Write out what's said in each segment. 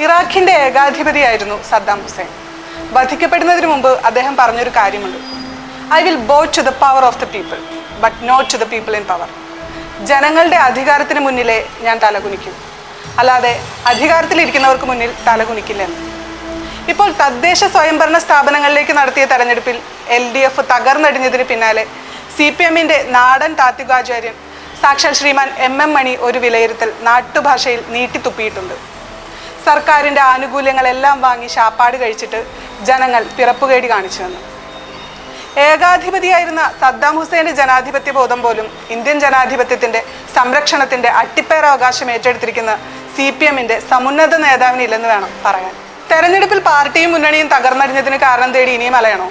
ഇറാഖിന്റെ ഏകാധിപതിയായിരുന്നു Saddam Hussain. വധിക്കപ്പെടുന്നതിന് മുമ്പ് അദ്ദേഹം പറഞ്ഞൊരു കാര്യമുണ്ട്: I will bow to the power of the people but not to the people in power. ജനങ്ങളുടെ അധികാരത്തിന് മുന്നിലേ ഞാൻ തലകുനിക്കൂ, അല്ലാതെ അധികാരത്തിലിരിക്കുന്നവർക്ക് മുന്നിൽ തലകുനിക്കില്ലെന്ന്. ഇപ്പോൾ തദ്ദേശ സ്വയംഭരണ സ്ഥാപനങ്ങളിലേക്ക് നടത്തിയ തെരഞ്ഞെടുപ്പിൽ LDF തകർന്നടിഞ്ഞതിന് പിന്നാലെ CPMന്റെ നാടൻ താത്വികാചാര്യൻ സാക്ഷാൽ ശ്രീമാൻ MM മണി ഒരു വിലയിരുത്തൽ നാട്ടുഭാഷയിൽ നീട്ടിത്തുപ്പിയിട്ടുണ്ട്. സർക്കാരിൻ്റെ ആനുകൂല്യങ്ങളെല്ലാം വാങ്ങി ശാപ്പാട് കഴിച്ചിട്ട് ജനങ്ങൾ പിറപ്പുകേടി കാണിച്ചുവെന്ന്. ഏകാധിപതിയായിരുന്ന സദ്ദാം ഹുസൈൻ്റെ ജനാധിപത്യ ബോധം പോലും ഇന്ത്യൻ ജനാധിപത്യത്തിൻ്റെ സംരക്ഷണത്തിൻ്റെ അട്ടിപ്പേറാവകാശം ഏറ്റെടുത്തിരിക്കുന്ന CPMന്റെ സമുന്നത നേതാവിനില്ലെന്ന് വേണം പറയാൻ. തെരഞ്ഞെടുപ്പിൽ പാർട്ടിയും മുന്നണിയും തകർന്നടിഞ്ഞതിന് കാരണം തേടി ഇനിയും അലയണോ?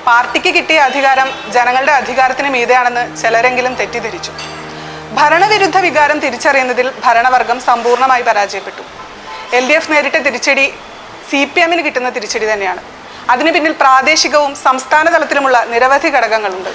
പാർട്ടിക്ക് കിട്ടിയ അധികാരം ജനങ്ങളുടെ അധികാരത്തിന് മീതെയാണെന്ന് ചിലരെങ്കിലും തെറ്റിദ്ധരിച്ചു. ഭരണവിരുദ്ധ വികാരം തിരിച്ചറിയുന്നതിൽ ഭരണവർഗം സമ്പൂർണ്ണമായി പരാജയപ്പെട്ടു. LDF നേരിട്ട തിരിച്ചടി CPMന് കിട്ടുന്ന തിരിച്ചടി തന്നെയാണ്. അതിനു പിന്നിൽ പ്രാദേശികവും സംസ്ഥാന തലത്തിലുമുള്ള നിരവധി ഘടകങ്ങളുണ്ട്.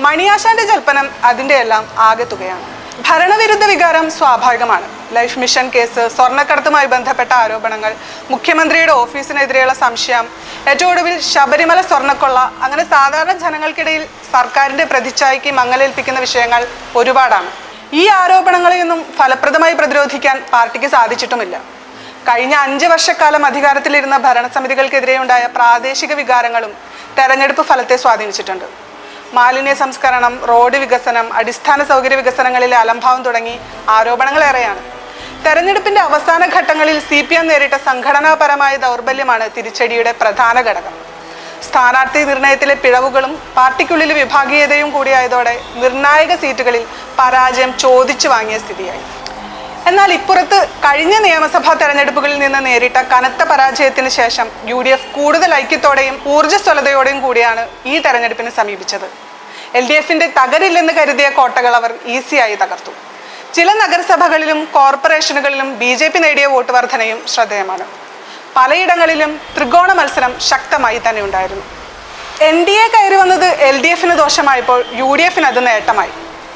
മണിയാശാന്റെ ജൽപ്പനം അതിൻ്റെ എല്ലാം ആകെത്തുകയാണ്. ഭരണവിരുദ്ധ വികാരം സ്വാഭാവികമാണ്. ലൈഫ് മിഷൻ കേസ്, സ്വർണ്ണക്കടത്തുമായി ബന്ധപ്പെട്ട ആരോപണങ്ങൾ, മുഖ്യമന്ത്രിയുടെ ഓഫീസിനെതിരെയുള്ള സംശയം, ഏറ്റവും ഒടുവിൽ ശബരിമല സ്വർണ്ണക്കൊള്ള, അങ്ങനെ സാധാരണ ജനങ്ങൾക്കിടയിൽ സർക്കാരിൻ്റെ പ്രതിച്ഛായയ്ക്ക് മങ്ങലേൽപ്പിക്കുന്ന വിഷയങ്ങൾ ഒരുപാടാണ്. ഈ ആരോപണങ്ങളെയൊന്നും ഫലപ്രദമായി പ്രതിരോധിക്കാൻ പാർട്ടിക്ക് സാധിച്ചിട്ടുമില്ല. കഴിഞ്ഞ 5 വർഷക്കാലം അധികാരത്തിലിരുന്ന ഭരണസമിതികൾക്കെതിരെ ഉണ്ടായ പ്രാദേശിക വികാരങ്ങളും തെരഞ്ഞെടുപ്പ് ഫലത്തെ സ്വാധീനിച്ചിട്ടുണ്ട്. മാലിന്യ സംസ്കരണം, റോഡ് വികസനം, അടിസ്ഥാന സൗകര്യ വികസനങ്ങളിലെ അലംഭാവം തുടങ്ങി ആരോപണങ്ങളേറെയാണ്. തെരഞ്ഞെടുപ്പിന്റെ അവസാന ഘട്ടങ്ങളിൽ CPM നേരിട്ട സംഘടനാപരമായ ദൗർബല്യമാണ് തിരിച്ചടിയുടെ പ്രധാന ഘടകം. സ്ഥാനാർത്ഥി നിർണയത്തിലെ പിഴവുകളും പാർട്ടിക്കുള്ളിൽ വിഭാഗീയതയും കൂടിയായതോടെ നിർണായക സീറ്റുകളിൽ പരാജയം ചോദിച്ചു വാങ്ങിയ സ്ഥിതിയായി. എന്നാൽ ഇപ്പുറത്ത് കഴിഞ്ഞ നിയമസഭാ തെരഞ്ഞെടുപ്പുകളിൽ നിന്ന് നേരിട്ട കനത്ത പരാജയത്തിന് ശേഷം UDF കൂടുതൽ ഐക്യത്തോടെയും ഊർജ്ജസ്വലതയോടെയും കൂടിയാണ് ഈ തെരഞ്ഞെടുപ്പിനെ സമീപിച്ചത്. LDFന്റെ തകരില്ലെന്ന് കരുതിയ കോട്ടകൾ അവർ ഈസിയായി തകർത്തു. ചില നഗരസഭകളിലും കോർപ്പറേഷനുകളിലും BJP നേടിയ വോട്ട് വർധനയും ശ്രദ്ധേയമാണ്. പലയിടങ്ങളിലും ത്രികോണ മത്സരം ശക്തമായി തന്നെ ഉണ്ടായിരുന്നു. NDA കയറി വന്നത് LDFന് ദോഷമായപ്പോൾ UDFന് അത് നേട്ടമായി.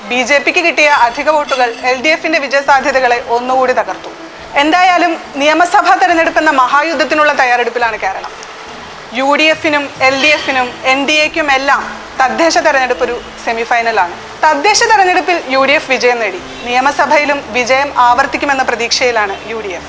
BJPക്ക് കിട്ടിയ അധിക വോട്ടുകൾ LDFന്റെ വിജയസാധ്യതകളെ ഒന്നുകൂടി തകർത്തു. എന്തായാലും നിയമസഭാ തെരഞ്ഞെടുപ്പ് എന്ന മഹായുദ്ധത്തിനുള്ള തയ്യാറെടുപ്പിലാണ് കേരളം. UDFനും LDFനും NDAക്കും എല്ലാം തദ്ദേശ തെരഞ്ഞെടുപ്പ് ഒരു സെമിഫൈനലാണ്. തദ്ദേശ തെരഞ്ഞെടുപ്പിൽ UDF വിജയം നേടി. നിയമസഭയിലും വിജയം ആവർത്തിക്കുമെന്ന പ്രതീക്ഷയിലാണ് UDF.